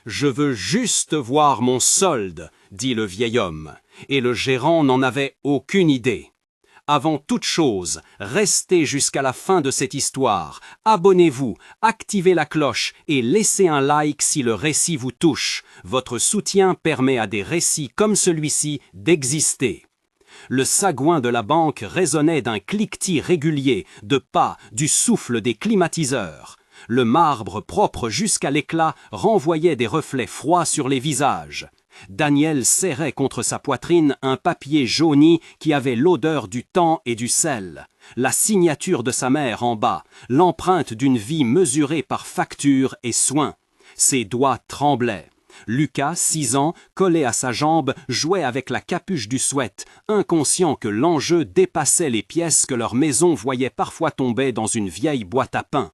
Je veux juste voir mon solde, dit le vieil homme, et le gérant n'en avait aucune idée. Avant toute chose, restez jusqu'à la fin de cette histoire, abonnez-vous, activez la cloche et laissez un like si le récit vous touche. Votre soutien permet à des récits comme celui-ci d'exister. Le sagouin de la banque résonnait d'un cliquetis régulier, de pas, du souffle des climatiseurs. Le marbre propre jusqu'à l'éclat renvoyait des reflets froids sur les visages. Daniel serrait contre sa poitrine un papier jauni qui avait l'odeur du temps et du sel. La signature de sa mère en bas, l'empreinte d'une vie mesurée par facture et soin. Ses doigts tremblaient. Lucas, 6 ans, collé à sa jambe, jouait avec la capuche du sweat, inconscient que l'enjeu dépassait les pièces que leur maison voyait parfois tomber dans une vieille boîte à pain.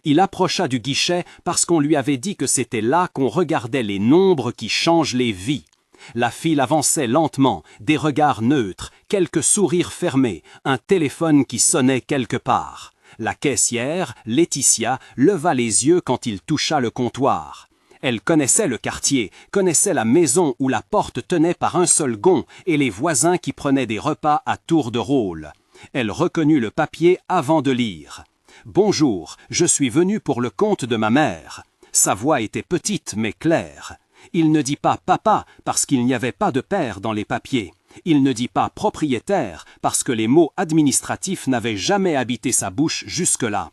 Il approcha du guichet parce qu'on lui avait dit que c'était là qu'on regardait les nombres qui changent les vies. La file avançait lentement, des regards neutres, quelques sourires fermés, un téléphone qui sonnait quelque part. La caissière, Laetitia, leva les yeux quand il toucha le comptoir. Elle connaissait le quartier, connaissait la maison où la porte tenait par un seul gond et les voisins qui prenaient des repas à tour de rôle. Elle reconnut le papier avant de lire. « Bonjour, je suis venu pour le compte de ma mère. » Sa voix était petite mais claire. Il ne dit pas « papa » parce qu'il n'y avait pas de père dans les papiers. Il ne dit pas « propriétaire » parce que les mots administratifs n'avaient jamais habité sa bouche jusque-là.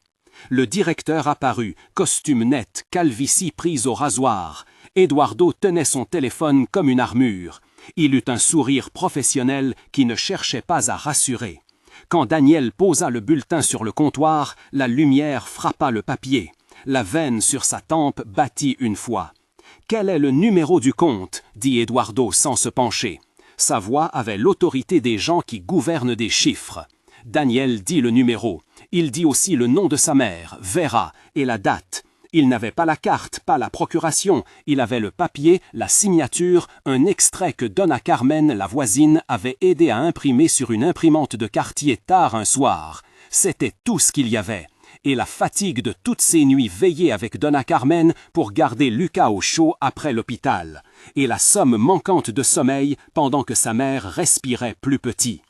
Le directeur apparut, costume net, calvitie prise au rasoir. Eduardo tenait son téléphone comme une armure. Il eut un sourire professionnel qui ne cherchait pas à rassurer. Quand Daniel posa le bulletin sur le comptoir, la lumière frappa le papier. La veine sur sa tempe battit une fois. « Quel est le numéro du compte ?» dit Eduardo sans se pencher. Sa voix avait l'autorité des gens qui gouvernent des chiffres. Daniel dit le numéro. Il dit aussi le nom de sa mère, Vera, et la date. Il n'avait pas la carte, pas la procuration. Il avait le papier, la signature, un extrait que Donna Carmen, la voisine, avait aidé à imprimer sur une imprimante de quartier tard un soir. C'était tout ce qu'il y avait. Et la fatigue de toutes ces nuits veillées avec Donna Carmen pour garder Lucas au chaud après l'hôpital. Et la somme manquante de sommeil pendant que sa mère respirait plus petit.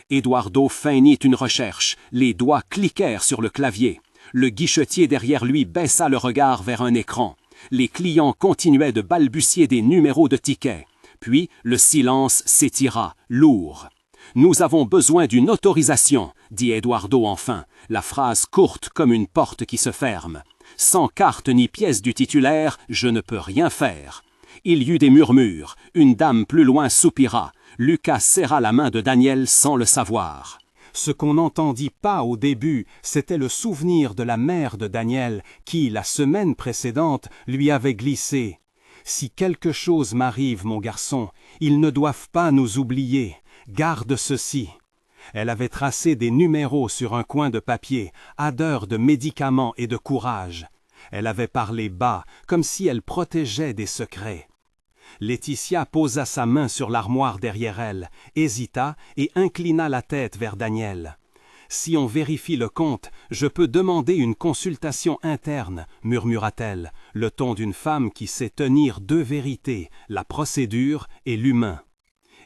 Eduardo feignit une recherche. Les doigts cliquèrent sur le clavier. Le guichetier derrière lui baissa le regard vers un écran. Les clients continuaient de balbutier des numéros de tickets. Puis le silence s'étira, lourd. « Nous avons besoin d'une autorisation », dit Eduardo enfin, la phrase courte comme une porte qui se ferme. « Sans carte ni pièce du titulaire, je ne peux rien faire. » Il y eut des murmures. Une dame plus loin soupira. Lucas serra la main de Daniel sans le savoir. Ce qu'on n'entendit pas au début, c'était le souvenir de la mère de Daniel qui, la semaine précédente, lui avait glissé. « Si quelque chose m'arrive, mon garçon, ils ne doivent pas nous oublier. Garde ceci. » Elle avait tracé des numéros sur un coin de papier, adeur de médicaments et de courage. Elle avait parlé bas, comme si elle protégeait des secrets. Laetitia posa sa main sur l'armoire derrière elle, hésita et inclina la tête vers Daniel. « Si on vérifie le compte, je peux demander une consultation interne, » murmura-t-elle, le ton d'une femme qui sait tenir deux vérités, la procédure et l'humain.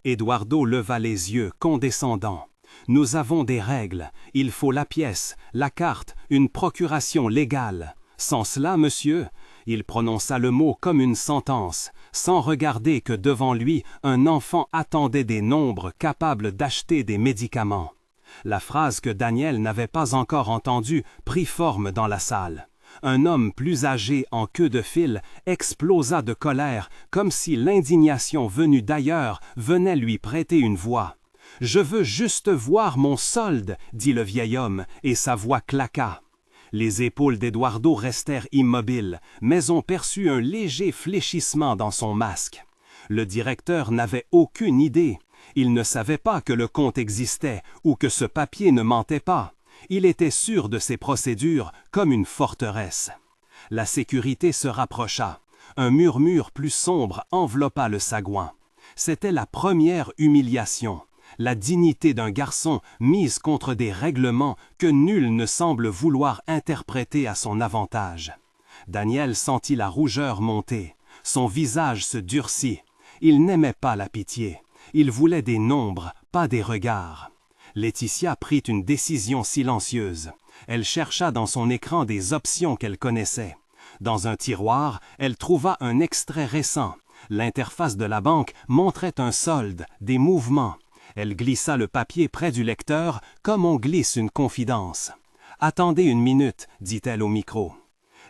Eduardo leva les yeux, condescendant. « Nous avons des règles, il faut la pièce, la carte, une procuration légale. Sans cela, monsieur ?» Il prononça le mot comme une sentence, sans regarder que devant lui, un enfant attendait des nombres capables d'acheter des médicaments. La phrase que Daniel n'avait pas encore entendue prit forme dans la salle. Un homme plus âgé en queue de fil explosa de colère, comme si l'indignation venue d'ailleurs venait lui prêter une voix. « Je veux juste voir mon solde » dit le vieil homme, et sa voix claqua. Les épaules d'Eduardo restèrent immobiles, mais on perçut un léger fléchissement dans son masque. Le directeur n'avait aucune idée. Il ne savait pas que le compte existait ou que ce papier ne mentait pas. Il était sûr de ses procédures comme une forteresse. La sécurité se rapprocha. Un murmure plus sombre enveloppa le sagouin. C'était la première humiliation. La dignité d'un garçon mise contre des règlements que nul ne semble vouloir interpréter à son avantage. Daniel sentit la rougeur monter. Son visage se durcit. Il n'aimait pas la pitié. Il voulait des nombres, pas des regards. Laetitia prit une décision silencieuse. Elle chercha dans son écran des options qu'elle connaissait. Dans un tiroir, elle trouva un extrait récent. L'interface de la banque montrait un solde, des mouvements. Elle glissa le papier près du lecteur comme on glisse une confidence. « Attendez une minute », dit-elle au micro.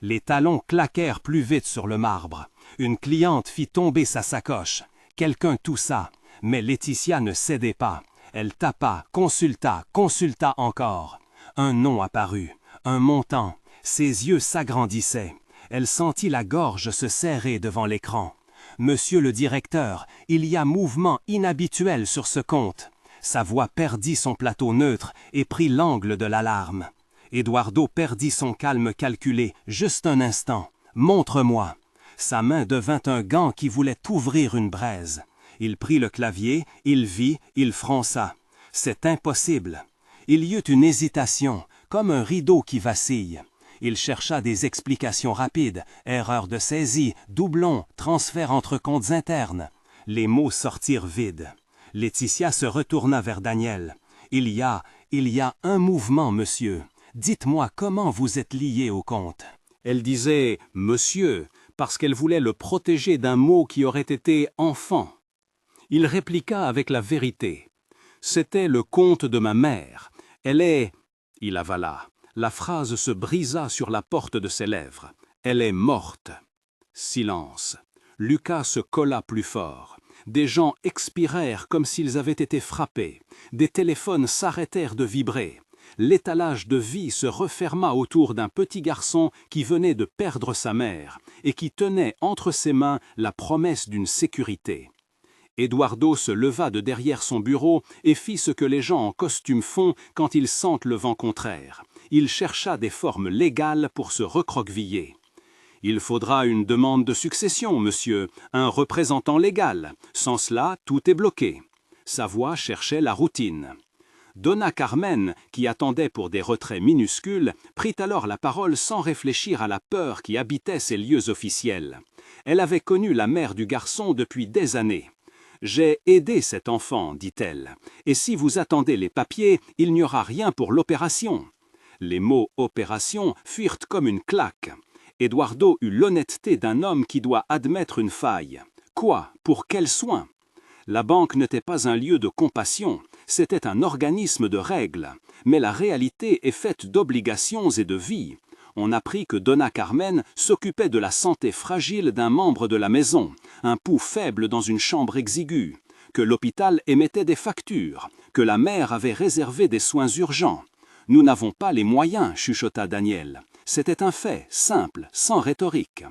Les talons claquèrent plus vite sur le marbre. Une cliente fit tomber sa sacoche. Quelqu'un toussa, mais Laetitia ne cédait pas. Elle tapa, consulta encore. Un nom apparut, un montant. Ses yeux s'agrandissaient. Elle sentit la gorge se serrer devant l'écran. « Monsieur le directeur, il y a mouvement inhabituel sur ce compte. » Sa voix perdit son plateau neutre et prit l'angle de l'alarme. Eduardo perdit son calme calculé, juste un instant. « Montre-moi !» Sa main devint un gant qui voulait ouvrir une braise. Il prit le clavier, il vit, il fronça. « C'est impossible !» Il y eut une hésitation, comme un rideau qui vacille. Il chercha des explications rapides, erreurs de saisie, doublons, transferts entre comptes internes. Les mots sortirent vides. Laetitia se retourna vers Daniel. « Il y a un mouvement, monsieur. Dites-moi comment vous êtes lié au compte. » Elle disait « monsieur » parce qu'elle voulait le protéger d'un mot qui aurait été « enfant ». Il répliqua avec la vérité. « C'était le compte de ma mère. Elle est... » Il avala. La phrase se brisa sur la porte de ses lèvres. « Elle est morte. » Silence. Lucas se colla plus fort. Des gens expirèrent comme s'ils avaient été frappés. Des téléphones s'arrêtèrent de vibrer. L'étalage de vie se referma autour d'un petit garçon qui venait de perdre sa mère et qui tenait entre ses mains la promesse d'une sécurité. Eduardo se leva de derrière son bureau et fit ce que les gens en costume font quand ils sentent le vent contraire. Il chercha des formes légales pour se recroqueviller. « Il faudra une demande de succession, monsieur, un représentant légal. Sans cela, tout est bloqué. » Sa voix cherchait la routine. Donna Carmen, qui attendait pour des retraits minuscules, prit alors la parole sans réfléchir à la peur qui habitait ces lieux officiels. Elle avait connu la mère du garçon depuis des années. « J'ai aidé cet enfant, dit-elle, et si vous attendez les papiers, il n'y aura rien pour l'opération. » Les mots « opération » fuirent comme une claque. Eduardo eut l'honnêteté d'un homme qui doit admettre une faille. Quoi? Pour quels soins? La banque n'était pas un lieu de compassion, c'était un organisme de règles. Mais la réalité est faite d'obligations et de vie. On apprit que Donna Carmen s'occupait de la santé fragile d'un membre de la maison, un pouls faible dans une chambre exiguë, que l'hôpital émettait des factures, que la mère avait réservé des soins urgents. « Nous n'avons pas les moyens, chuchota Daniel. C'était un fait, simple, sans rhétorique.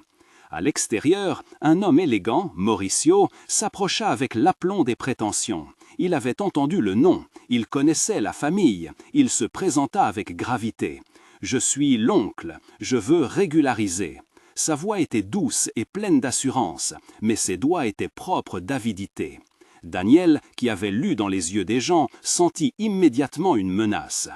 À l'extérieur, un homme élégant, Mauricio, s'approcha avec l'aplomb des prétentions. Il avait entendu le nom, il connaissait la famille, il se présenta avec gravité. « Je suis l'oncle, je veux régulariser. » Sa voix était douce et pleine d'assurance, mais ses doigts étaient propres d'avidité. Daniel, qui avait lu dans les yeux des gens, sentit immédiatement une menace.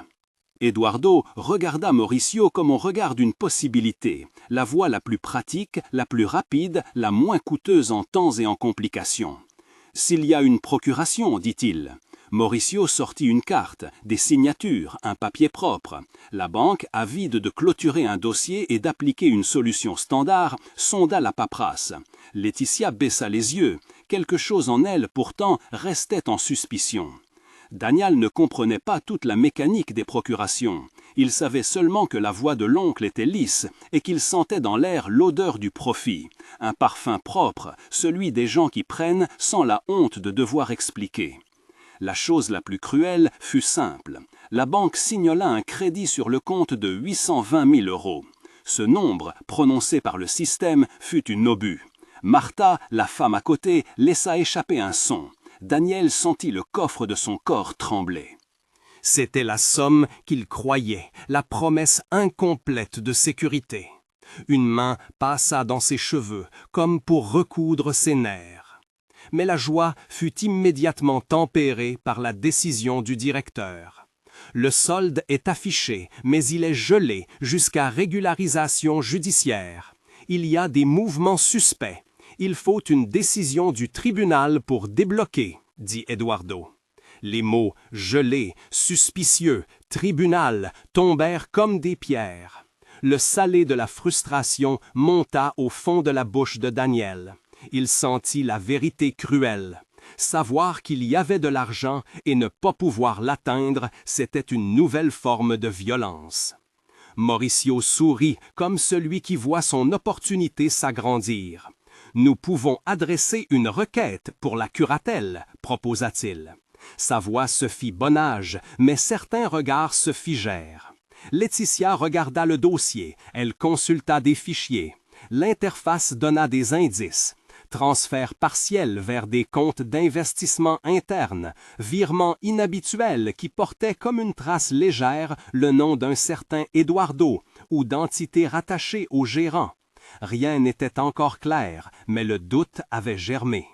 Eduardo regarda Mauricio comme on regarde une possibilité, la voie la plus pratique, la plus rapide, la moins coûteuse en temps et en complications. « S'il y a une procuration, dit-il. » Mauricio sortit une carte, des signatures, un papier propre. La banque, avide de clôturer un dossier et d'appliquer une solution standard, sonda la paperasse. Laetitia baissa les yeux. Quelque chose en elle, pourtant, restait en suspicion. Daniel ne comprenait pas toute la mécanique des procurations. Il savait seulement que la voix de l'oncle était lisse et qu'il sentait dans l'air l'odeur du profit, un parfum propre, celui des gens qui prennent sans la honte de devoir expliquer. La chose la plus cruelle fut simple. La banque signola un crédit sur le compte de 820 000 €. Ce nombre, prononcé par le système, fut une obus. Martha, la femme à côté, laissa échapper un son. Daniel sentit le coffre de son corps trembler. C'était la somme qu'il croyait, la promesse incomplète de sécurité. Une main passa dans ses cheveux, comme pour recoudre ses nerfs. Mais la joie fut immédiatement tempérée par la décision du directeur. Le solde est affiché, mais il est gelé jusqu'à régularisation judiciaire. Il y a des mouvements suspects. Il faut une décision du tribunal pour débloquer, dit Eduardo. Les mots gelés, suspicieux, tribunal tombèrent comme des pierres. Le salé de la frustration monta au fond de la bouche de Daniel. Il sentit la vérité cruelle. Savoir qu'il y avait de l'argent et ne pas pouvoir l'atteindre, c'était une nouvelle forme de violence. Mauricio sourit comme celui qui voit son opportunité s'agrandir. « Nous pouvons adresser une requête pour la curatelle », proposa-t-il. Sa voix se fit bonage, mais certains regards se figèrent. Laetitia regarda le dossier, elle consulta des fichiers. L'interface donna des indices. Transfert partiel vers des comptes d'investissement internes, virement inhabituel qui portait comme une trace légère le nom d'un certain Eduardo ou d'entité rattachée au gérant. Rien n'était encore clair, mais le doute avait germé.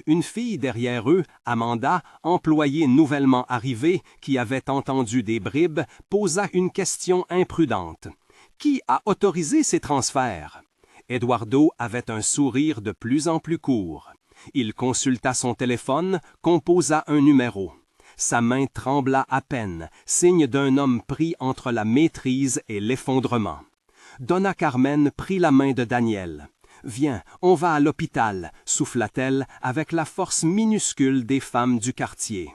Une fille derrière eux, Amanda, employée nouvellement arrivée, qui avait entendu des bribes, posa une question imprudente. Qui a autorisé ces transferts? Eduardo avait un sourire de plus en plus court. Il consulta son téléphone, composa un numéro. Sa main trembla à peine, signe d'un homme pris entre la maîtrise et l'effondrement. Donna Carmen prit la main de Daniel. « Viens, on va à l'hôpital », souffla-t-elle avec la force minuscule des femmes du quartier.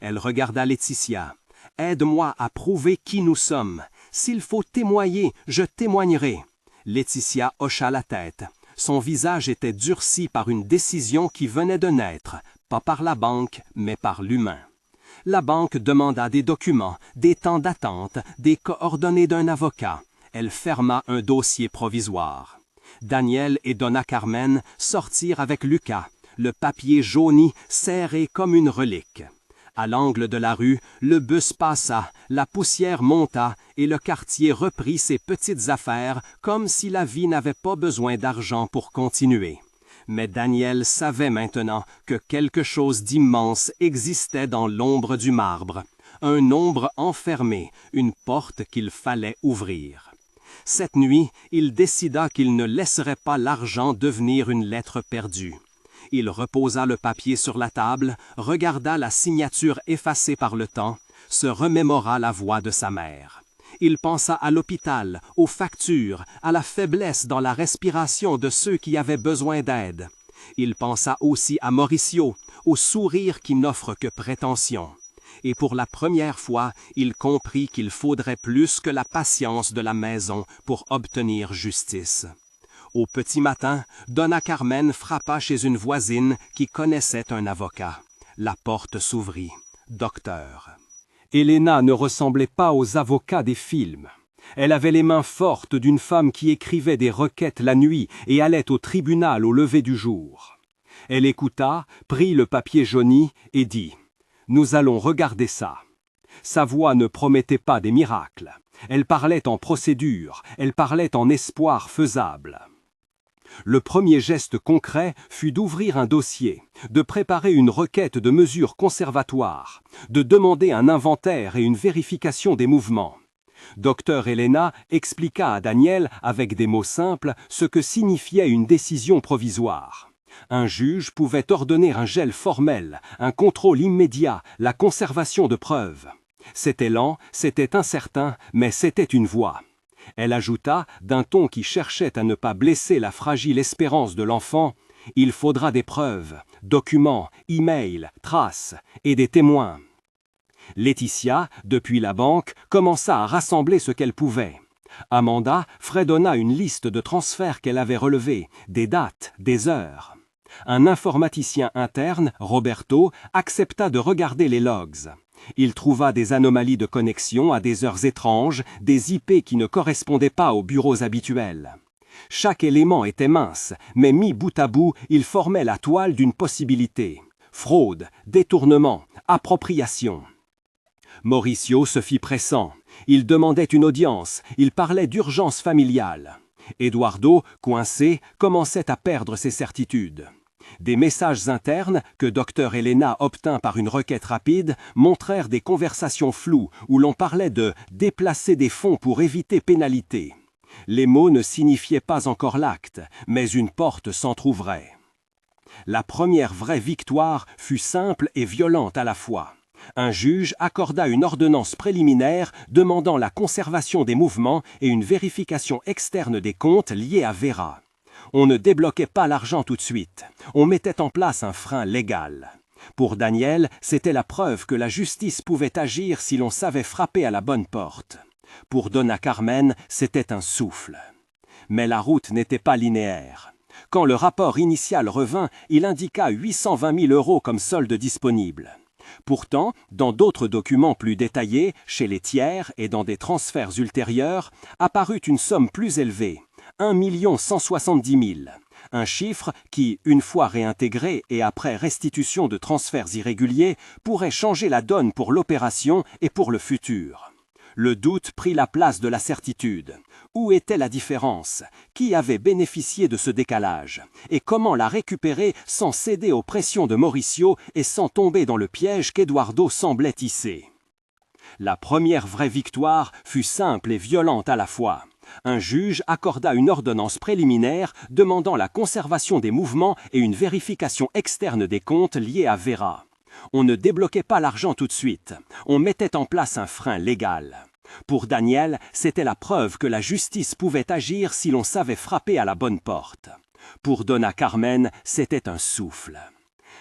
Elle regarda Laetitia. « Aide-moi à prouver qui nous sommes. S'il faut témoigner, je témoignerai. » Laetitia hocha la tête. Son visage était durci par une décision qui venait de naître, pas par la banque, mais par l'humain. La banque demanda des documents, des temps d'attente, des coordonnées d'un avocat. Elle ferma un dossier provisoire. Daniel et Donna Carmen sortirent avec Lucas, le papier jauni serré comme une relique. À l'angle de la rue, le bus passa, la poussière monta et le quartier reprit ses petites affaires comme si la vie n'avait pas besoin d'argent pour continuer. Mais Daniel savait maintenant que quelque chose d'immense existait dans l'ombre du marbre, un ombre enfermé, une porte qu'il fallait ouvrir. Cette nuit, il décida qu'il ne laisserait pas l'argent devenir une lettre perdue. Il reposa le papier sur la table, regarda la signature effacée par le temps, se remémora la voix de sa mère. Il pensa à l'hôpital, aux factures, à la faiblesse dans la respiration de ceux qui avaient besoin d'aide. Il pensa aussi à Mauricio, au sourire qui n'offre que prétention. Et pour la première fois, il comprit qu'il faudrait plus que la patience de la maison pour obtenir justice. Au petit matin, Donna Carmen frappa chez une voisine qui connaissait un avocat. La porte s'ouvrit. Docteur. Elena ne ressemblait pas aux avocats des films. Elle avait les mains fortes d'une femme qui écrivait des requêtes la nuit et allait au tribunal au lever du jour. Elle écouta, prit le papier jauni et dit « Nous allons regarder ça ». Sa voix ne promettait pas des miracles. Elle parlait en procédure, elle parlait en espoir faisable. Le premier geste concret fut d'ouvrir un dossier, de préparer une requête de mesures conservatoires, de demander un inventaire et une vérification des mouvements. Docteur Elena expliqua à Daniel, avec des mots simples, ce que signifiait une décision provisoire. Un juge pouvait ordonner un gel formel, un contrôle immédiat, la conservation de preuves. C'était lent, c'était incertain, mais c'était une voie. Elle ajouta, d'un ton qui cherchait à ne pas blesser la fragile espérance de l'enfant, « Il faudra des preuves, documents, e-mails, traces et des témoins. » Laetitia, depuis la banque, commença à rassembler ce qu'elle pouvait. Amanda fredonna une liste de transferts qu'elle avait relevés, des dates, des heures. Un informaticien interne, Roberto, accepta de regarder les logs. Il trouva des anomalies de connexion à des heures étranges, des IP qui ne correspondaient pas aux bureaux habituels. Chaque élément était mince, mais mis bout à bout, il formait la toile d'une possibilité. Fraude, détournement, appropriation. Mauricio se fit pressant. Il demandait une audience, il parlait d'urgence familiale. Eduardo, coincé, commençait à perdre ses certitudes. Des messages internes, que Dr Elena obtint par une requête rapide, montrèrent des conversations floues où l'on parlait de « déplacer des fonds pour éviter pénalité ». Les mots ne signifiaient pas encore l'acte, mais une porte s'entr'ouvrait. La première vraie victoire fut simple et violente à la fois. Un juge accorda une ordonnance préliminaire demandant la conservation des mouvements et une vérification externe des comptes liés à Vera. On ne débloquait pas l'argent tout de suite. On mettait en place un frein légal. Pour Daniel, c'était la preuve que la justice pouvait agir si l'on savait frapper à la bonne porte. Pour Donna Carmen, c'était un souffle. Mais la route n'était pas linéaire. Quand le rapport initial revint, il indiqua 820 000 € comme solde disponible. Pourtant, dans d'autres documents plus détaillés, chez les tiers et dans des transferts ultérieurs, apparut une somme plus élevée, 1 170 000. Un chiffre qui, une fois réintégré et après restitution de transferts irréguliers, pourrait changer la donne pour l'opération et pour le futur. Le doute prit la place de la certitude. Où était la différence? Qui avait bénéficié de ce décalage? Et comment la récupérer sans céder aux pressions de Mauricio et sans tomber dans le piège qu'Eduardo semblait tisser? La première vraie victoire fut simple et violente à la fois. Un juge accorda une ordonnance préliminaire demandant la conservation des mouvements et une vérification externe des comptes liés à Vera. On ne débloquait pas l'argent tout de suite. On mettait en place un frein légal. Pour Daniel, c'était la preuve que la justice pouvait agir si l'on savait frapper à la bonne porte. Pour Donna Carmen, c'était un souffle.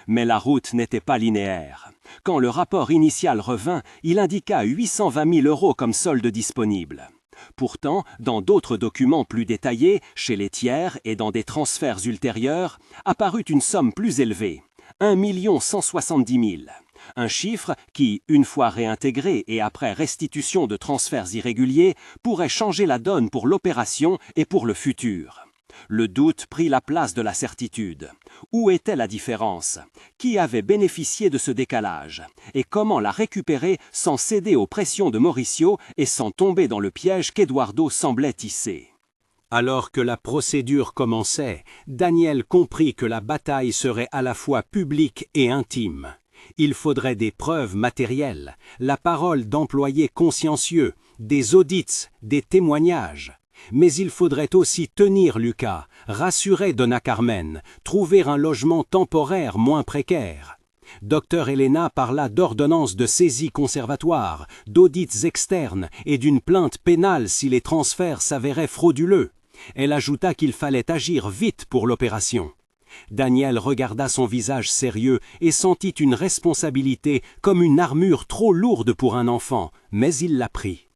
Mais la route n'était pas linéaire. Quand le rapport initial revint, il indiqua 820 000 € comme solde disponible. Pourtant, dans d'autres documents plus détaillés, chez les tiers et dans des transferts ultérieurs, apparut une somme plus élevée, 1 170 000. Un chiffre qui, une fois réintégré et après restitution de transferts irréguliers, pourrait changer la donne pour l'opération et pour le futur. Le doute prit la place de la certitude. Où était la différence? Qui avait bénéficié de ce décalage? Et comment la récupérer sans céder aux pressions de Mauricio et sans tomber dans le piège qu'Eduardo semblait tisser? Alors que la procédure commençait, Daniel comprit que la bataille serait à la fois publique et intime. Il faudrait des preuves matérielles, la parole d'employés consciencieux, des audits, des témoignages. Mais il faudrait aussi tenir Lucas, rassurer Donna Carmen, trouver un logement temporaire moins précaire. Dr Elena parla d'ordonnances de saisie conservatoire, d'audits externes et d'une plainte pénale si les transferts s'avéraient frauduleux. Elle ajouta qu'il fallait agir vite pour l'opération. Daniel regarda son visage sérieux et sentit une responsabilité comme une armure trop lourde pour un enfant, mais il la prit.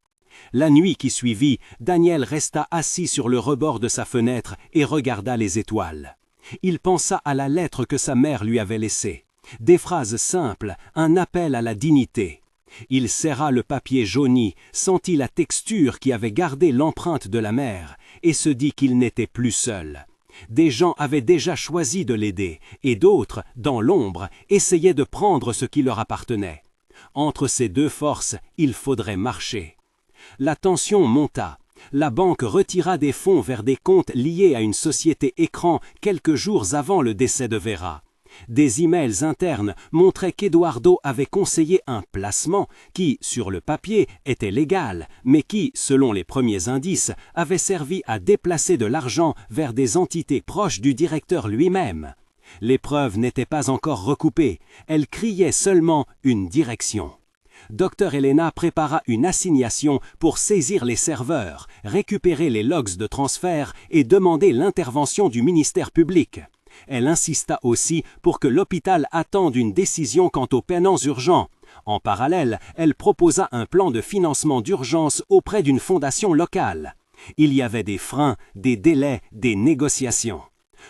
La nuit qui suivit, Daniel resta assis sur le rebord de sa fenêtre et regarda les étoiles. Il pensa à la lettre que sa mère lui avait laissée. Des phrases simples, un appel à la dignité. Il serra le papier jauni, sentit la texture qui avait gardé l'empreinte de la mère et se dit qu'il n'était plus seul. Des gens avaient déjà choisi de l'aider et d'autres, dans l'ombre, essayaient de prendre ce qui leur appartenait. Entre ces deux forces, il faudrait marcher. La tension monta. La banque retira des fonds vers des comptes liés à une société écran quelques jours avant le décès de Vera. Des emails internes montraient qu'Eduardo avait conseillé un placement qui, sur le papier, était légal, mais qui, selon les premiers indices, avait servi à déplacer de l'argent vers des entités proches du directeur lui-même. Les preuves n'étaient pas encore recoupées, elles criaient seulement une direction. Dr Elena prépara une assignation pour saisir les serveurs, récupérer les logs de transfert et demander l'intervention du ministère public. Elle insista aussi pour que l'hôpital attende une décision quant aux paiements urgents. En parallèle, elle proposa un plan de financement d'urgence auprès d'une fondation locale. Il y avait des freins, des délais, des négociations.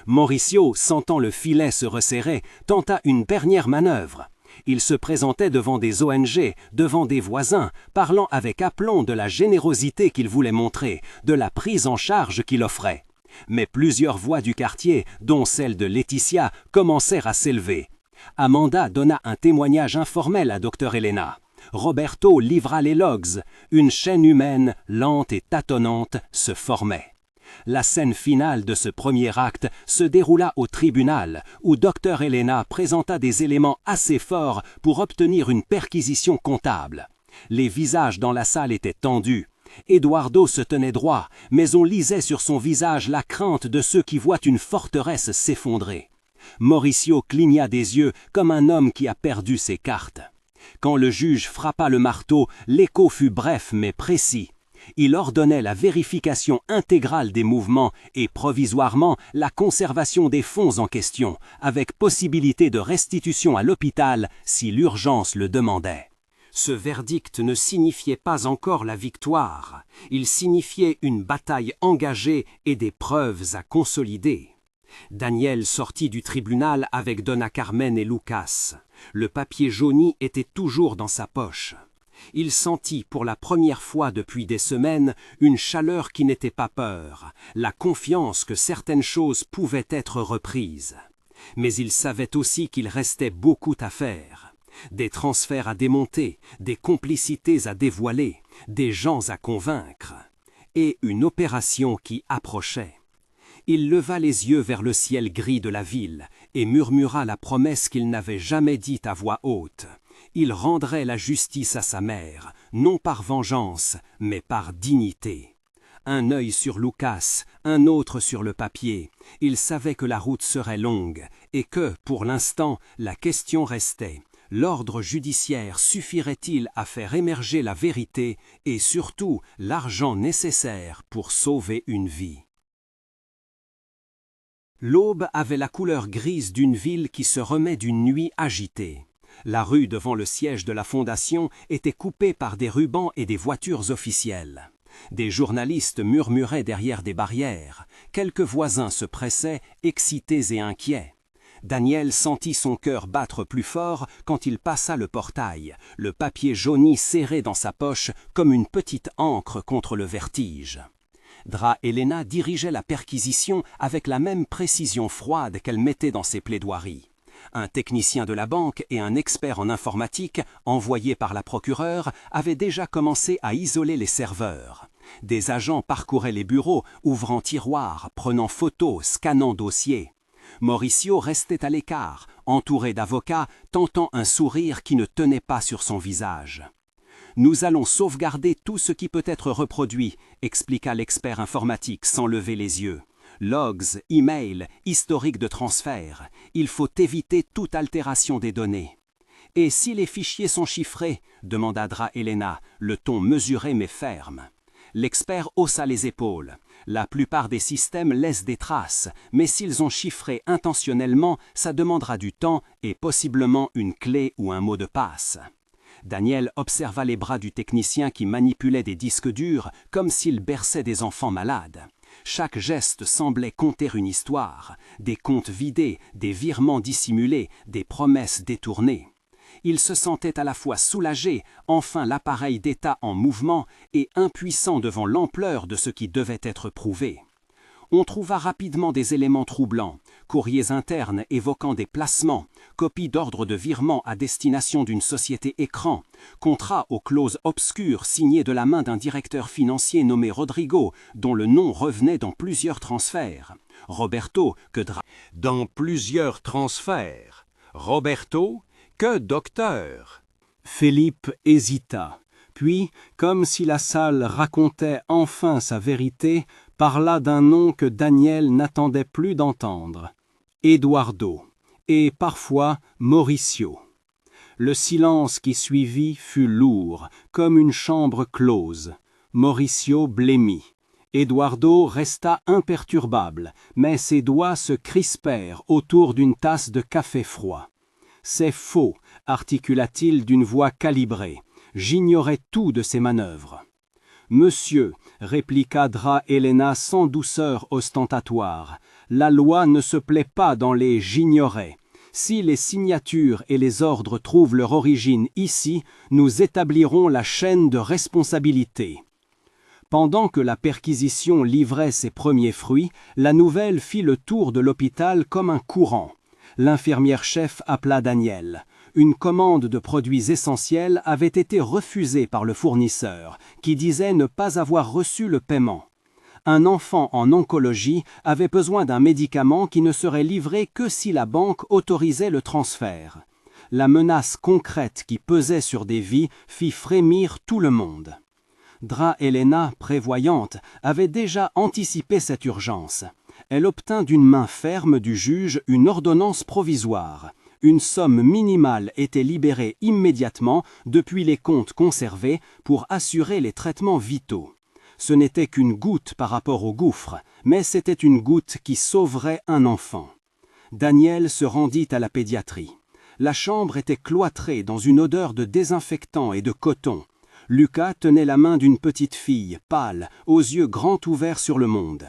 Mauricio, sentant le filet se resserrer, tenta une dernière manœuvre. Il se présentait devant des ONG, devant des voisins, parlant avec aplomb de la générosité qu'il voulait montrer, de la prise en charge qu'il offrait. Mais plusieurs voix du quartier, dont celle de Laetitia, commencèrent à s'élever. Amanda donna un témoignage informel à Dr Elena. Roberto livra les logs. Une chaîne humaine, lente et tâtonnante, se formait. La scène finale de ce premier acte se déroula au tribunal, où Dr Elena présenta des éléments assez forts pour obtenir une perquisition comptable. Les visages dans la salle étaient tendus. Eduardo se tenait droit, mais on lisait sur son visage la crainte de ceux qui voient une forteresse s'effondrer. Mauricio cligna des yeux comme un homme qui a perdu ses cartes. Quand le juge frappa le marteau, l'écho fut bref mais précis. Il ordonnait la vérification intégrale des mouvements et provisoirement la conservation des fonds en question, avec possibilité de restitution à l'hôpital si l'urgence le demandait. Ce verdict ne signifiait pas encore la victoire, il signifiait une bataille engagée et des preuves à consolider. Daniel sortit du tribunal avec Donna Carmen et Lucas. Le papier jauni était toujours dans sa poche. Il sentit pour la première fois depuis des semaines une chaleur qui n'était pas peur, la confiance que certaines choses pouvaient être reprises. Mais il savait aussi qu'il restait beaucoup à faire. Des transferts à démonter, des complicités à dévoiler, des gens à convaincre. Et une opération qui approchait. Il leva les yeux vers le ciel gris de la ville et murmura la promesse qu'il n'avait jamais dite à voix haute. Il rendrait la justice à sa mère, non par vengeance, mais par dignité. Un œil sur Lucas, un autre sur le papier. Il savait que la route serait longue et que, pour l'instant, la question restait. L'ordre judiciaire suffirait-il à faire émerger la vérité et surtout l'argent nécessaire pour sauver une vie? L'aube avait la couleur grise d'une ville qui se remet d'une nuit agitée. La rue devant le siège de la Fondation était coupée par des rubans et des voitures officielles. Des journalistes murmuraient derrière des barrières. Quelques voisins se pressaient, excités et inquiets. Daniel sentit son cœur battre plus fort quand il passa le portail, le papier jauni serré dans sa poche comme une petite ancre contre le vertige. Dra Elena dirigeait la perquisition avec la même précision froide qu'elle mettait dans ses plaidoiries. Un technicien de la banque et un expert en informatique, envoyés par la procureure, avaient déjà commencé à isoler les serveurs. Des agents parcouraient les bureaux, ouvrant tiroirs, prenant photos, scannant dossiers. Mauricio restait à l'écart, entouré d'avocats, tentant un sourire qui ne tenait pas sur son visage. « Nous allons sauvegarder tout ce qui peut être reproduit », expliqua l'expert informatique sans lever les yeux. Logs, emails, historique de transfert. Il faut éviter toute altération des données. « Et si les fichiers sont chiffrés ?» demanda Dra Elena, le ton mesuré mais ferme. L'expert haussa les épaules. La plupart des systèmes laissent des traces, mais s'ils ont chiffré intentionnellement, ça demandera du temps et possiblement une clé ou un mot de passe. Daniel observa les bras du technicien qui manipulait des disques durs comme s'il berçait des enfants malades. Chaque geste semblait conter une histoire, des comptes vidés, des virements dissimulés, des promesses détournées. Il se sentait à la fois soulagé, enfin l'appareil d'État en mouvement, et impuissant devant l'ampleur de ce qui devait être prouvé. On trouva rapidement des éléments troublants, courriers internes évoquant des placements, copies d'ordres de virement à destination d'une société écran, contrats aux clauses obscures signés de la main d'un directeur financier nommé Rodrigo, dont le nom revenait dans plusieurs transferts. Roberto, que dans plusieurs transferts. Roberto, que docteur. Philippe hésita, puis, comme si la salle racontait enfin sa vérité, parla d'un nom que Daniel n'attendait plus d'entendre. Eduardo, et parfois Mauricio. Le silence qui suivit fut lourd, comme une chambre close. Mauricio blêmit. Eduardo resta imperturbable, mais ses doigts se crispèrent autour d'une tasse de café froid. « C'est faux », articula-t-il d'une voix calibrée. « J'ignorais tout de ces manœuvres. » « Monsieur, » répliqua Dra Elena sans douceur ostentatoire, « la loi ne se plaît pas dans les « j'ignorais ». Si les signatures et les ordres trouvent leur origine ici, nous établirons la chaîne de responsabilité. » Pendant que la perquisition livrait ses premiers fruits, la nouvelle fit le tour de l'hôpital comme un courant. L'infirmière-chef appela Daniel. Une commande de produits essentiels avait été refusée par le fournisseur, qui disait ne pas avoir reçu le paiement. Un enfant en oncologie avait besoin d'un médicament qui ne serait livré que si la banque autorisait le transfert. La menace concrète qui pesait sur des vies fit frémir tout le monde. Dra Elena, prévoyante, avait déjà anticipé cette urgence. Elle obtint d'une main ferme du juge une ordonnance provisoire. Une somme minimale était libérée immédiatement depuis les comptes conservés pour assurer les traitements vitaux. Ce n'était qu'une goutte par rapport au gouffre, mais c'était une goutte qui sauverait un enfant. Daniel se rendit à la pédiatrie. La chambre était cloîtrée dans une odeur de désinfectant et de coton. Lucas tenait la main d'une petite fille, pâle, aux yeux grands ouverts sur le monde.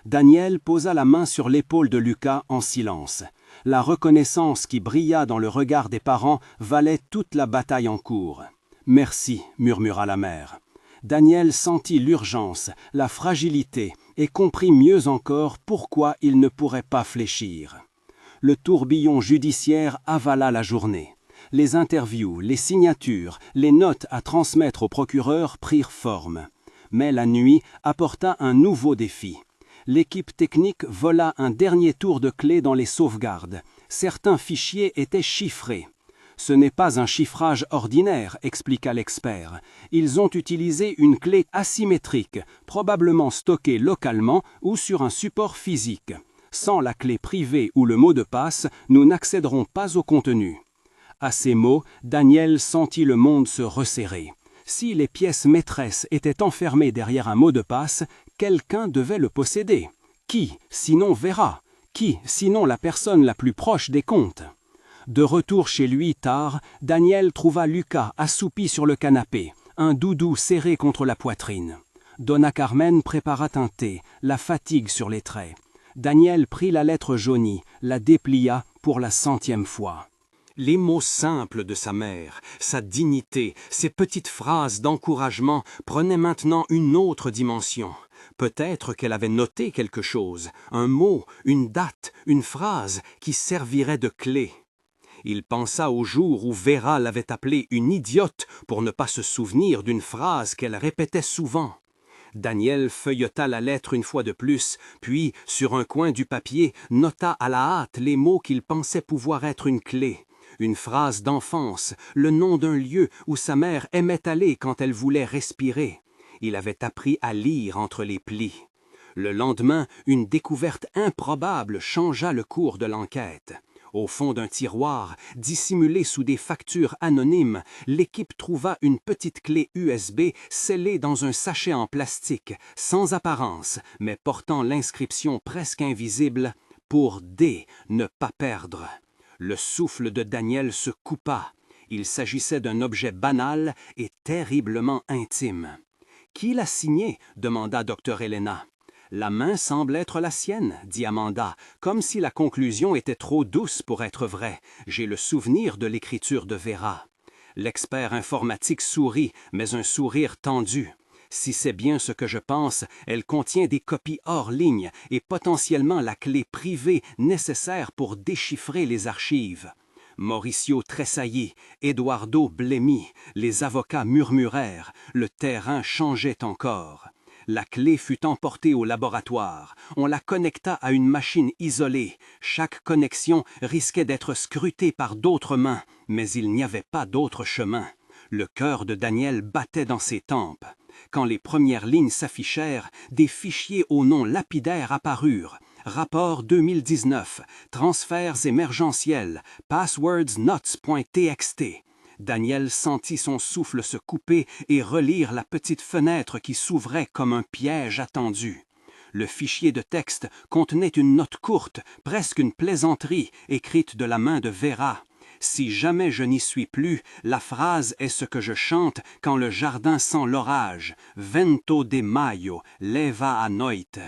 Daniel posa la main sur l'épaule de Lucas en silence. La reconnaissance qui brilla dans le regard des parents valait toute la bataille en cours. « Merci » murmura la mère. Daniel sentit l'urgence, la fragilité et comprit mieux encore pourquoi il ne pourrait pas fléchir. Le tourbillon judiciaire avala la journée. Les interviews, les signatures, les notes à transmettre au procureur prirent forme. Mais la nuit apporta un nouveau défi. L'équipe technique vola un dernier tour de clé dans les sauvegardes. Certains fichiers étaient chiffrés. « Ce n'est pas un chiffrage ordinaire », expliqua l'expert. « Ils ont utilisé une clé asymétrique, probablement stockée localement ou sur un support physique. Sans la clé privée ou le mot de passe, nous n'accéderons pas au contenu. » À ces mots, Daniel sentit le monde se resserrer. Si les pièces maîtresses étaient enfermées derrière un mot de passe, quelqu'un devait le posséder. Qui, sinon Vera? Qui, sinon la personne la plus proche des comptes? De retour chez lui tard, Daniel trouva Lucas assoupi sur le canapé, un doudou serré contre la poitrine. Donna Carmen prépara un thé, la fatigue sur les traits. Daniel prit la lettre jaunie, la déplia pour la 100e fois. Les mots simples de sa mère, sa dignité, ses petites phrases d'encouragement prenaient maintenant une autre dimension. Peut-être qu'elle avait noté quelque chose, un mot, une date, une phrase qui servirait de clé. Il pensa au jour où Vera l'avait appelée une idiote pour ne pas se souvenir d'une phrase qu'elle répétait souvent. Daniel feuilleta la lettre une fois de plus, puis, sur un coin du papier, nota à la hâte les mots qu'il pensait pouvoir être une clé. Une phrase d'enfance, le nom d'un lieu où sa mère aimait aller quand elle voulait respirer. Il avait appris à lire entre les plis. Le lendemain, une découverte improbable changea le cours de l'enquête. Au fond d'un tiroir, dissimulé sous des factures anonymes, l'équipe trouva une petite clé USB scellée dans un sachet en plastique, sans apparence, mais portant l'inscription presque invisible « Pour D, ne pas perdre ». Le souffle de Daniel se coupa. Il s'agissait d'un objet banal et terriblement intime. « Qui l'a signé ?» demanda Dr. Helena. « La main semble être la sienne, » dit Amanda, comme si la conclusion était trop douce pour être vraie. J'ai le souvenir de l'écriture de Vera. L'expert informatique sourit, mais un sourire tendu. Si c'est bien ce que je pense, elle contient des copies hors ligne et potentiellement la clé privée nécessaire pour déchiffrer les archives. Mauricio tressaillit, Eduardo blêmit, les avocats murmurèrent, le terrain changeait encore. La clé fut emportée au laboratoire. On la connecta à une machine isolée. Chaque connexion risquait d'être scrutée par d'autres mains, mais il n'y avait pas d'autre chemin. Le cœur de Daniel battait dans ses tempes. Quand les premières lignes s'affichèrent, des fichiers au nom lapidaire apparurent. Rapport 2019, transferts émergentiels, passwordsnots.txt. Daniel sentit son souffle se couper et relire la petite fenêtre qui s'ouvrait comme un piège attendu. Le fichier de texte contenait une note courte, presque une plaisanterie, écrite de la main de Vera. « Si jamais je n'y suis plus, la phrase est ce que je chante quand le jardin sent l'orage. Vento de maio, leva a noite. »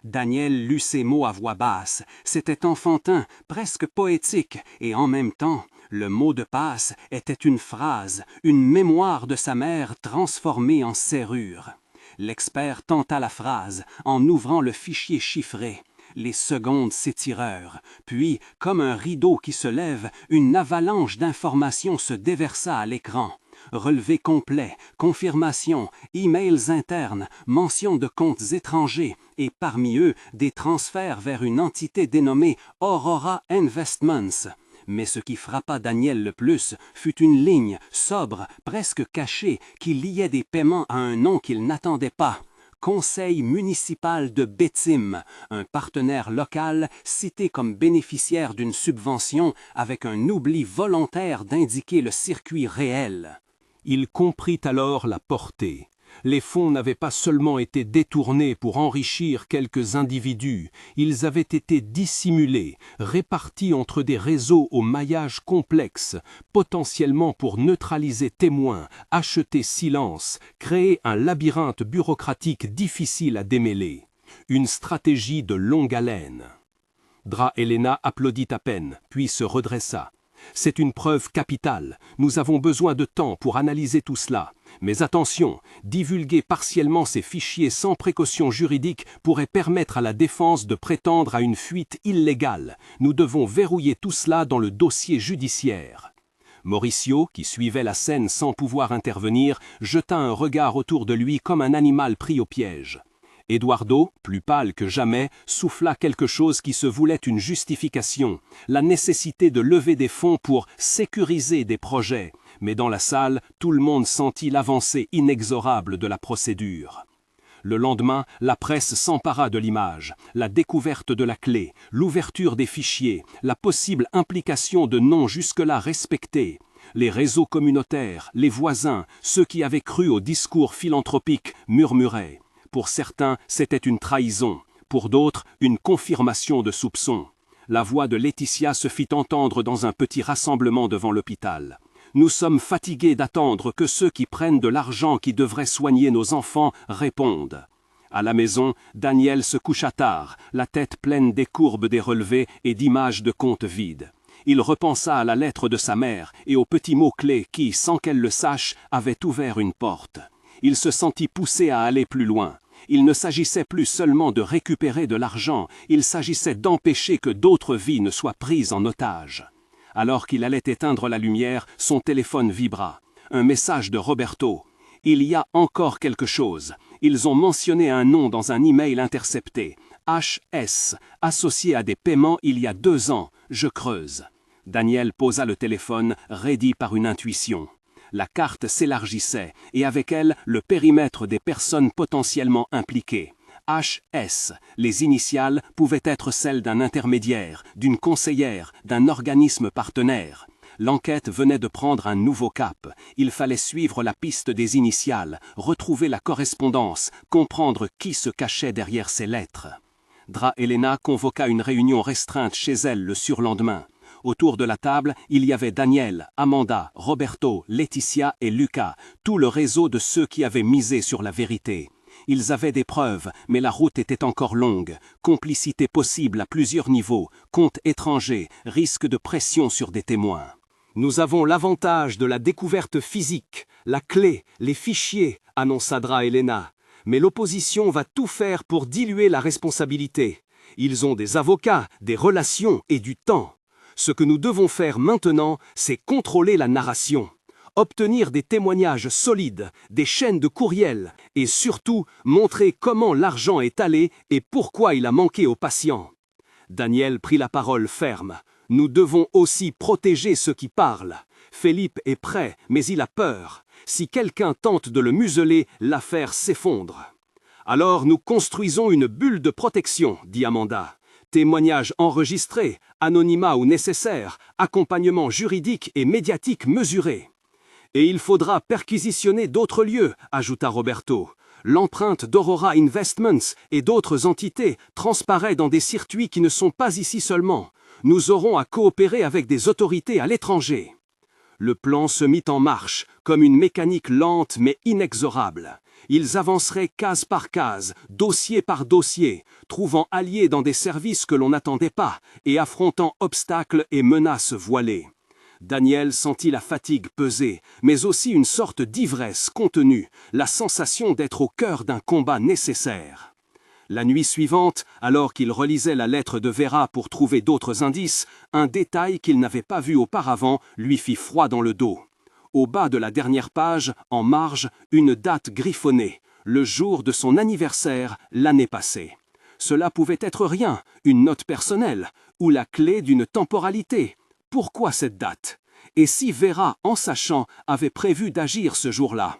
Daniel lut ces mots à voix basse. C'était enfantin, presque poétique, et en même temps, le mot de passe était une phrase, une mémoire de sa mère transformée en serrure. L'expert tenta la phrase en ouvrant le fichier chiffré. Les secondes s'étirèrent, puis, comme un rideau qui se lève, une avalanche d'informations se déversa à l'écran. Relevé complet, confirmation, emails internes, mention de comptes étrangers et parmi eux des transferts vers une entité dénommée Aurora Investments. Mais ce qui frappa Daniel le plus fut une ligne sobre, presque cachée, qui liait des paiements à un nom qu'il n'attendait pas. conseil municipal de Béthim, un partenaire local cité comme bénéficiaire d'une subvention avec un oubli volontaire d'indiquer le circuit réel. Il comprit alors la portée. Les fonds n'avaient pas seulement été détournés pour enrichir quelques individus, ils avaient été dissimulés, répartis entre des réseaux au maillage complexe, potentiellement pour neutraliser témoins, acheter silence, créer un labyrinthe bureaucratique difficile à démêler. Une stratégie de longue haleine. Dra Helena applaudit à peine, puis se redressa. C'est une preuve capitale. Nous avons besoin de temps pour analyser tout cela. Mais attention, divulguer partiellement ces fichiers sans précaution juridique pourrait permettre à la défense de prétendre à une fuite illégale. Nous devons verrouiller tout cela dans le dossier judiciaire. Mauricio, qui suivait la scène sans pouvoir intervenir, jeta un regard autour de lui comme un animal pris au piège. Eduardo, plus pâle que jamais, souffla quelque chose qui se voulait une justification, la nécessité de lever des fonds pour sécuriser des projets. Mais dans la salle, tout le monde sentit l'avancée inexorable de la procédure. Le lendemain, la presse s'empara de l'image, la découverte de la clé, l'ouverture des fichiers, la possible implication de noms jusque-là respectés. Les réseaux communautaires, les voisins, ceux qui avaient cru au discours philanthropique, murmuraient. Pour certains, c'était une trahison, pour d'autres, une confirmation de soupçons. La voix de Laetitia se fit entendre dans un petit rassemblement devant l'hôpital. Nous sommes fatigués d'attendre que ceux qui prennent de l'argent qui devrait soigner nos enfants répondent. À la maison, Daniel se coucha tard, la tête pleine des courbes des relevés et d'images de comptes vides. Il repensa à la lettre de sa mère et aux petits mots-clés qui, sans qu'elle le sache, avaient ouvert une porte. Il se sentit poussé à aller plus loin. Il ne s'agissait plus seulement de récupérer de l'argent, il s'agissait d'empêcher que d'autres vies ne soient prises en otage. Alors qu'il allait éteindre la lumière, son téléphone vibra. Un message de Roberto. « Il y a encore quelque chose. Ils ont mentionné un nom dans un email intercepté. HS, associé à des paiements il y a 2 ans. Je creuse. » Daniel posa le téléphone, raidi par une intuition. La carte s'élargissait, et avec elle, le périmètre des personnes potentiellement impliquées. HS, les initiales pouvaient être celles d'un intermédiaire, d'une conseillère, d'un organisme partenaire. L'enquête venait de prendre un nouveau cap. Il fallait suivre la piste des initiales, retrouver la correspondance, comprendre qui se cachait derrière ces lettres. Dra Helena convoqua une réunion restreinte chez elle le surlendemain. Autour de la table, il y avait Daniel, Amanda, Roberto, Laetitia et Lucas, tout le réseau de ceux qui avaient misé sur la vérité. Ils avaient des preuves, mais la route était encore longue. Complicité possible à plusieurs niveaux, comptes étrangers, risque de pression sur des témoins. Nous avons l'avantage de la découverte physique, la clé, les fichiers, annonça Dra Helena. Mais l'opposition va tout faire pour diluer la responsabilité. Ils ont des avocats, des relations et du temps. Ce que nous devons faire maintenant, c'est contrôler la narration, obtenir des témoignages solides, des chaînes de courriel, et surtout montrer comment l'argent est allé et pourquoi il a manqué aux patients. Daniel prit la parole ferme. Nous devons aussi protéger ceux qui parlent. Philippe est prêt, mais il a peur. Si quelqu'un tente de le museler, l'affaire s'effondre. Alors nous construisons une bulle de protection, dit Amanda. Témoignages enregistrés, anonymat où nécessaire, accompagnement juridique et médiatique mesuré. Et il faudra perquisitionner d'autres lieux, ajouta Roberto. L'empreinte d'Aurora Investments et d'autres entités transparaît dans des circuits qui ne sont pas ici seulement. Nous aurons à coopérer avec des autorités à l'étranger. Le plan se mit en marche, comme une mécanique lente mais inexorable. Ils avanceraient case par case, dossier par dossier, trouvant alliés dans des services que l'on n'attendait pas et affrontant obstacles et menaces voilées. Daniel sentit la fatigue peser, mais aussi une sorte d'ivresse contenue, la sensation d'être au cœur d'un combat nécessaire. La nuit suivante, alors qu'il relisait la lettre de Vera pour trouver d'autres indices, un détail qu'il n'avait pas vu auparavant lui fit froid dans le dos. Au bas de la dernière page, en marge, une date griffonnée, le jour de son anniversaire l'année passée. Cela pouvait être rien, une note personnelle, ou la clé d'une temporalité. Pourquoi cette date? Et si Vera, en sachant, avait prévu d'agir ce jour-là?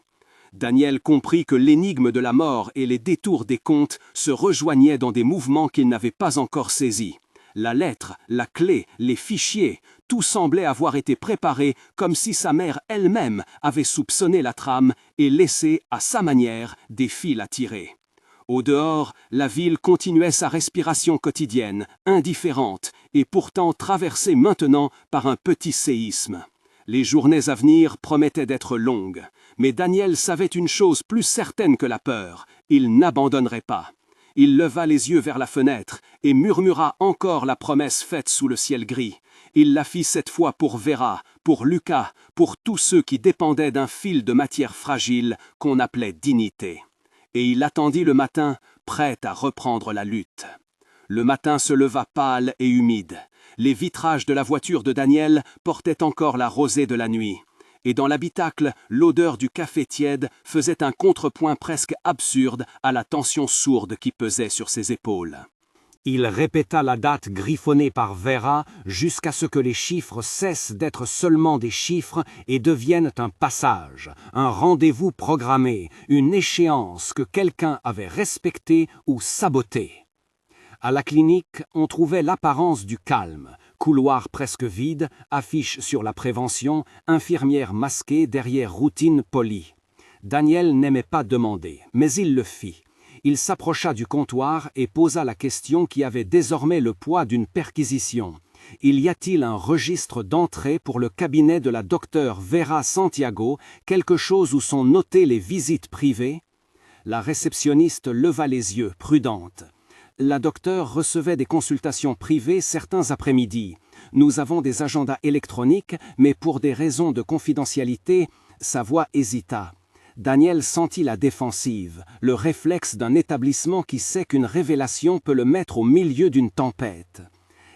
Daniel comprit que l'énigme de la mort et les détours des contes se rejoignaient dans des mouvements qu'il n'avait pas encore saisis. La lettre, la clé, les fichiers, tout semblait avoir été préparé comme si sa mère elle-même avait soupçonné la trame et laissé, à sa manière, des fils à tirer. Au dehors, la ville continuait sa respiration quotidienne, indifférente, et pourtant traversée maintenant par un petit séisme. Les journées à venir promettaient d'être longues, mais Daniel savait une chose plus certaine que la peur, il n'abandonnerait pas. Il leva les yeux vers la fenêtre et murmura encore la promesse faite sous le ciel gris. Il la fit cette fois pour Vera, pour Lucas, pour tous ceux qui dépendaient d'un fil de matière fragile qu'on appelait dignité. Et il attendit le matin, prêt à reprendre la lutte. Le matin se leva pâle et humide. Les vitrages de la voiture de Daniel portaient encore la rosée de la nuit. Et dans l'habitacle, l'odeur du café tiède faisait un contrepoint presque absurde à la tension sourde qui pesait sur ses épaules. Il répéta la date griffonnée par Vera jusqu'à ce que les chiffres cessent d'être seulement des chiffres et deviennent un passage, un rendez-vous programmé, une échéance que quelqu'un avait respectée ou sabotée. À la clinique, on trouvait l'apparence du calme. Couloir presque vide, affiche sur la prévention, infirmière masquée derrière routine polie. Daniel n'aimait pas demander, mais il le fit. Il s'approcha du comptoir et posa la question qui avait désormais le poids d'une perquisition. Y a-t-il un registre d'entrée pour le cabinet de la docteure Vera Santiago, quelque chose où sont notées les visites privées? La réceptionniste leva les yeux, prudente. La docteure recevait des consultations privées certains après-midi. Nous avons des agendas électroniques, mais pour des raisons de confidentialité, sa voix hésita. Daniel sentit la défensive, le réflexe d'un établissement qui sait qu'une révélation peut le mettre au milieu d'une tempête.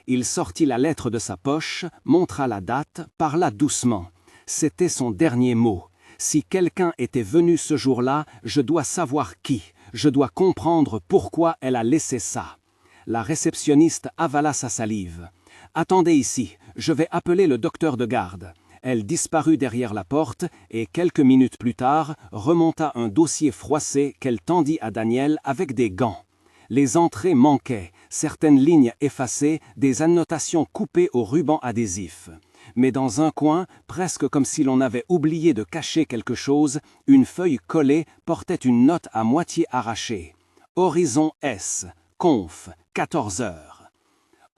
Il sortit la lettre de sa poche, montra la date, parla doucement. C'était son dernier mot. Si quelqu'un était venu ce jour-là, je dois savoir qui. Je dois comprendre pourquoi elle a laissé ça. La réceptionniste avala sa salive. « Attendez ici, je vais appeler le docteur de garde. » Elle disparut derrière la porte et quelques minutes plus tard remonta un dossier froissé qu'elle tendit à Daniel avec des gants. Les entrées manquaient, certaines lignes effacées, des annotations coupées au ruban adhésif. Mais dans un coin, presque comme si l'on avait oublié de cacher quelque chose, une feuille collée portait une note à moitié arrachée. Horizon S, conf, 14 heures.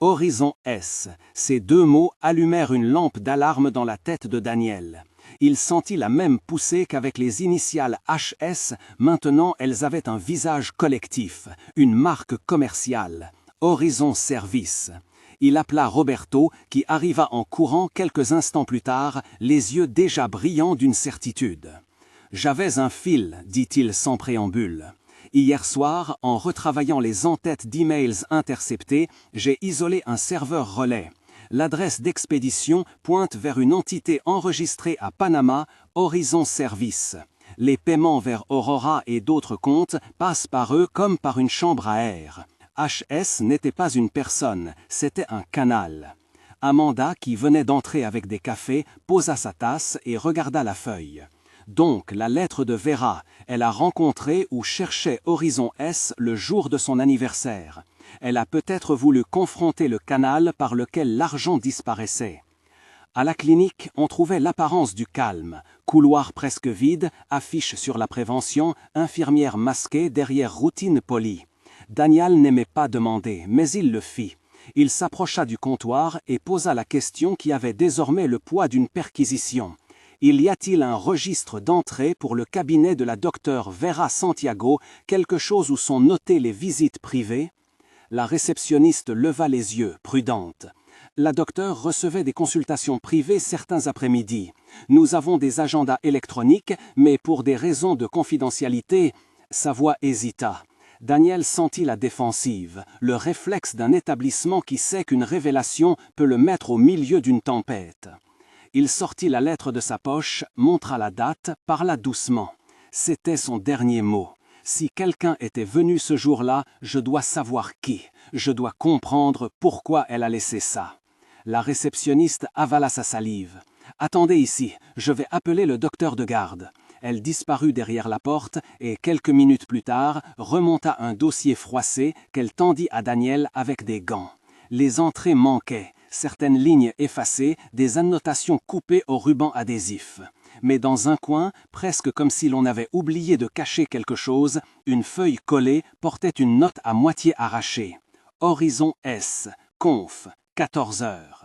Horizon S, ces deux mots allumèrent une lampe d'alarme dans la tête de Daniel. Il sentit la même poussée qu'avec les initiales HS, maintenant elles avaient un visage collectif, une marque commerciale. Horizon Service. Il appela Roberto, qui arriva en courant quelques instants plus tard, les yeux déjà brillants d'une certitude. « J'avais un fil, dit-il sans préambule. Hier soir, en retravaillant les en-têtes d'emails interceptés, j'ai isolé un serveur relais. L'adresse d'expédition pointe vers une entité enregistrée à Panama, Horizon Service. Les paiements vers Aurora et d'autres comptes passent par eux comme par une chambre à air. HS n'était pas une personne, c'était un canal. » Amanda, qui venait d'entrer avec des cafés, posa sa tasse et regarda la feuille. Donc, la lettre de Vera, elle a rencontré ou cherchait Horizon S le jour de son anniversaire. Elle a peut-être voulu confronter le canal par lequel l'argent disparaissait. À la clinique, on trouvait l'apparence du calme. Couloir presque vide, affiche sur la prévention, infirmière masquée derrière routine polie. Daniel n'aimait pas demander, mais il le fit. Il s'approcha du comptoir et posa la question qui avait désormais le poids d'une perquisition. Y a-t-il un registre d'entrée pour le cabinet de la docteure Vera Santiago, quelque chose où sont notées les visites privées? La réceptionniste leva les yeux, prudente. La docteure recevait des consultations privées certains après-midi. Nous avons des agendas électroniques, mais pour des raisons de confidentialité, sa voix hésita. Daniel sentit la défensive, le réflexe d'un établissement qui sait qu'une révélation peut le mettre au milieu d'une tempête. Il sortit la lettre de sa poche, montra la date, parla doucement. C'était son dernier mot. Si quelqu'un était venu ce jour-là, je dois savoir qui. Je dois comprendre pourquoi elle a laissé ça. La réceptionniste avala sa salive. « Attendez ici, je vais appeler le docteur de garde. » Elle disparut derrière la porte et, quelques minutes plus tard, remonta un dossier froissé qu'elle tendit à Daniel avec des gants. Les entrées manquaient, certaines lignes effacées, des annotations coupées au ruban adhésif. Mais dans un coin, presque comme si l'on avait oublié de cacher quelque chose, une feuille collée portait une note à moitié arrachée. Horizon S, conf, 14 heures.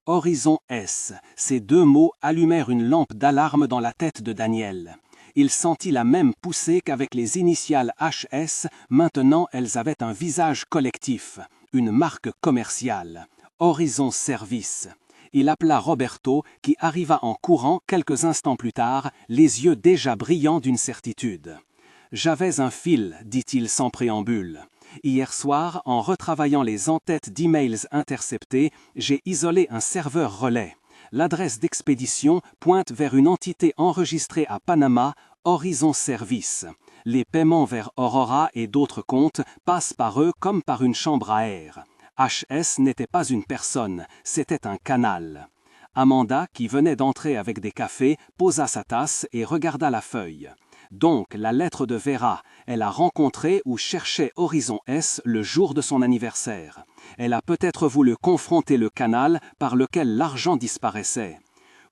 Horizon S, ces deux mots allumèrent une lampe d'alarme dans la tête de Daniel. Il sentit la même poussée qu'avec les initiales HS, maintenant elles avaient un visage collectif, une marque commerciale. Horizon Service. Il appela Roberto, qui arriva en courant quelques instants plus tard, les yeux déjà brillants d'une certitude. « J'avais un fil, dit-il sans préambule. Hier soir, en retravaillant les en-têtes d'emails interceptés, j'ai isolé un serveur relais. L'adresse d'expédition pointe vers une entité enregistrée à Panama, Horizon Service. Les paiements vers Aurora et d'autres comptes passent par eux comme par une chambre à air. HS n'était pas une personne, c'était un canal. » Amanda, qui venait d'entrer avec des cafés, posa sa tasse et regarda la feuille. Donc, la lettre de Vera, elle a rencontré ou cherché Horizon S le jour de son anniversaire. Elle a peut-être voulu confronter le canal par lequel l'argent disparaissait.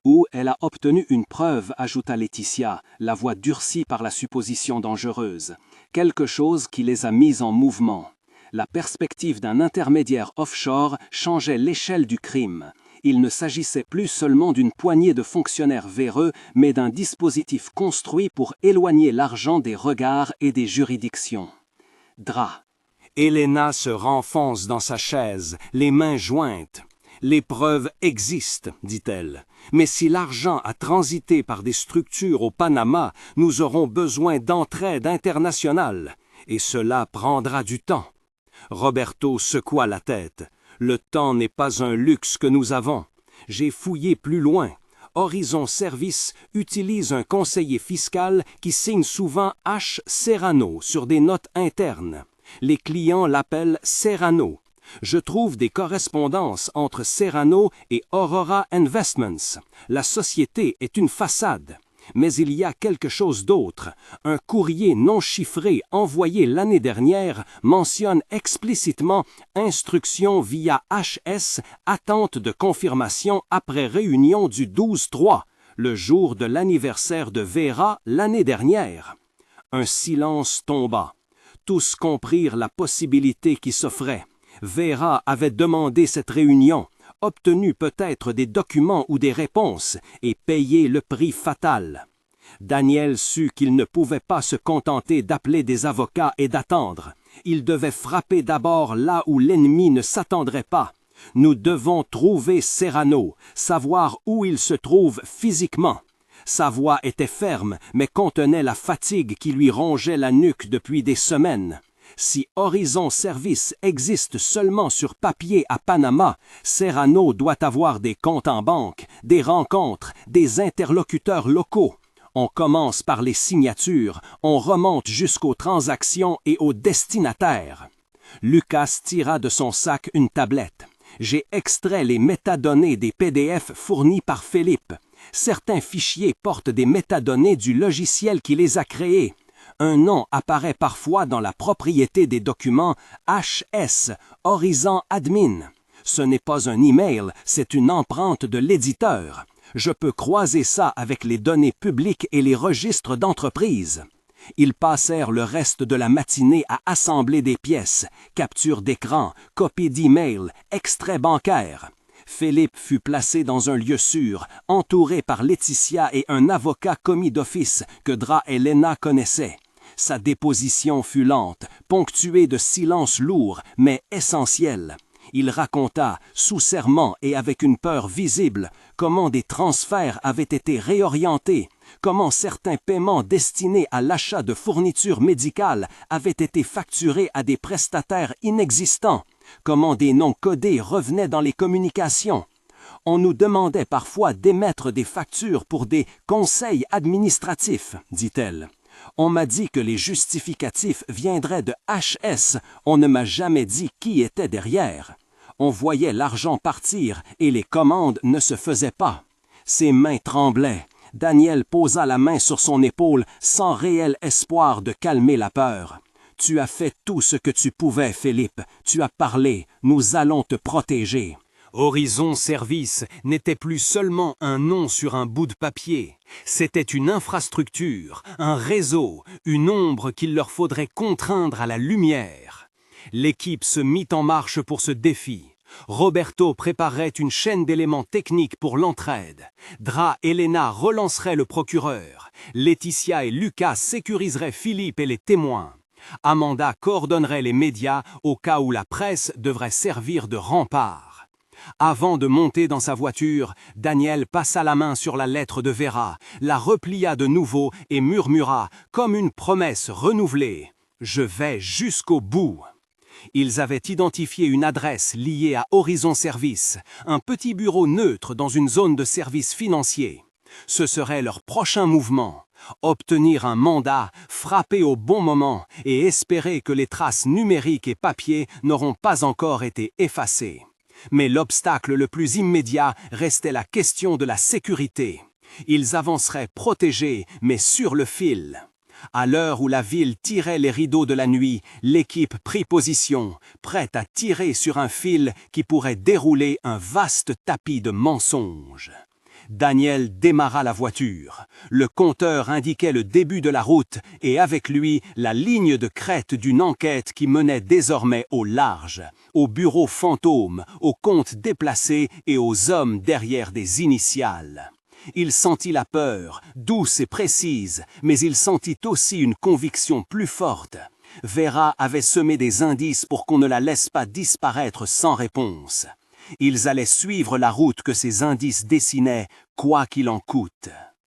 Ou elle a obtenu une preuve, ajouta Laetitia, la voix durcie par la supposition dangereuse. Quelque chose qui les a mis en mouvement. La perspective d'un intermédiaire offshore changeait l'échelle du crime. Il ne s'agissait plus seulement d'une poignée de fonctionnaires véreux, mais d'un dispositif construit pour éloigner l'argent des regards et des juridictions. Drap. Helena se renfonce dans sa chaise, les mains jointes. « Les preuves existent, dit-elle. Mais si l'argent a transité par des structures au Panama, nous aurons besoin d'entraide internationale. Et cela prendra du temps. » Roberto secoua la tête. « Le temps n'est pas un luxe que nous avons. J'ai fouillé plus loin. Horizon Service utilise un conseiller fiscal qui signe souvent H. Serrano sur des notes internes. Les clients l'appellent Serrano. Je trouve des correspondances entre Serrano et Aurora Investments. La société est une façade. Mais il y a quelque chose d'autre. Un courrier non chiffré envoyé l'année dernière mentionne explicitement instruction via HS, attente de confirmation après réunion du 12/3, le jour de l'anniversaire de Vera l'année dernière. Un silence tomba. Tous comprirent la possibilité qui s'offrait. Vera avait demandé cette réunion, obtenu peut-être des documents ou des réponses et payé le prix fatal. Daniel sut qu'il ne pouvait pas se contenter d'appeler des avocats et d'attendre. Il devait frapper d'abord là où l'ennemi ne s'attendrait pas. Nous devons trouver Serrano, savoir où il se trouve physiquement. Sa voix était ferme, mais contenait la fatigue qui lui rongeait la nuque depuis des semaines. Si Horizon Service existe seulement sur papier à Panama, Serrano doit avoir des comptes en banque, des rencontres, des interlocuteurs locaux. On commence par les signatures, on remonte jusqu'aux transactions et aux destinataires. Lucas tira de son sac une tablette. J'ai extrait les métadonnées des PDF fournis par Philippe. Certains fichiers portent des métadonnées du logiciel qui les a créés. Un nom apparaît parfois dans la propriété des documents HS, Horizon Admin. Ce n'est pas un email, c'est une empreinte de l'éditeur. Je peux croiser ça avec les données publiques et les registres d'entreprise. Ils passèrent le reste de la matinée à assembler des pièces, capture d'écran, copie d'email, extraits bancaires. Philippe fut placé dans un lieu sûr, entouré par Laetitia et un avocat commis d'office que Dra et Lena connaissaient. Sa déposition fut lente, ponctuée de silences lourds, mais essentiels. Il raconta, sous serment et avec une peur visible, comment des transferts avaient été réorientés, comment certains paiements destinés à l'achat de fournitures médicales avaient été facturés à des prestataires inexistants, comment des noms codés revenaient dans les communications. On nous demandait parfois d'émettre des factures pour des conseils administratifs, dit-elle. On m'a dit que les justificatifs viendraient de HS, on ne m'a jamais dit qui était derrière. On voyait l'argent partir et les commandes ne se faisaient pas. Ses mains tremblaient. Daniel posa la main sur son épaule sans réel espoir de calmer la peur. « Tu as fait tout ce que tu pouvais, Philippe. Tu as parlé. Nous allons te protéger. » Horizon Service n'était plus seulement un nom sur un bout de papier, c'était une infrastructure, un réseau, une ombre qu'il leur faudrait contraindre à la lumière. L'équipe se mit en marche pour ce défi. Roberto préparait une chaîne d'éléments techniques pour l'entraide. Dra et Lena relanceraient le procureur. Laetitia et Lucas sécuriseraient Philippe et les témoins. Amanda coordonnerait les médias au cas où la presse devrait servir de rempart. Avant de monter dans sa voiture, Daniel passa la main sur la lettre de Vera, la replia de nouveau et murmura, comme une promesse renouvelée, « Je vais jusqu'au bout ». Ils avaient identifié une adresse liée à Horizon Service, un petit bureau neutre dans une zone de service financier. Ce serait leur prochain mouvement, obtenir un mandat, frapper au bon moment et espérer que les traces numériques et papier n'auront pas encore été effacées. Mais l'obstacle le plus immédiat restait la question de la sécurité. Ils avanceraient protégés, mais sur le fil. À l'heure où la ville tirait les rideaux de la nuit, l'équipe prit position, prête à tirer sur un fil qui pourrait dérouler un vaste tapis de mensonges. Daniel démarra la voiture. Le compteur indiquait le début de la route et avec lui la ligne de crête d'une enquête qui menait désormais au large, aux bureaux fantômes, aux comptes déplacés et aux hommes derrière des initiales. Il sentit la peur, douce et précise, mais il sentit aussi une conviction plus forte. Vera avait semé des indices pour qu'on ne la laisse pas disparaître sans réponse. Ils allaient suivre la route que ces indices dessinaient, quoi qu'il en coûte.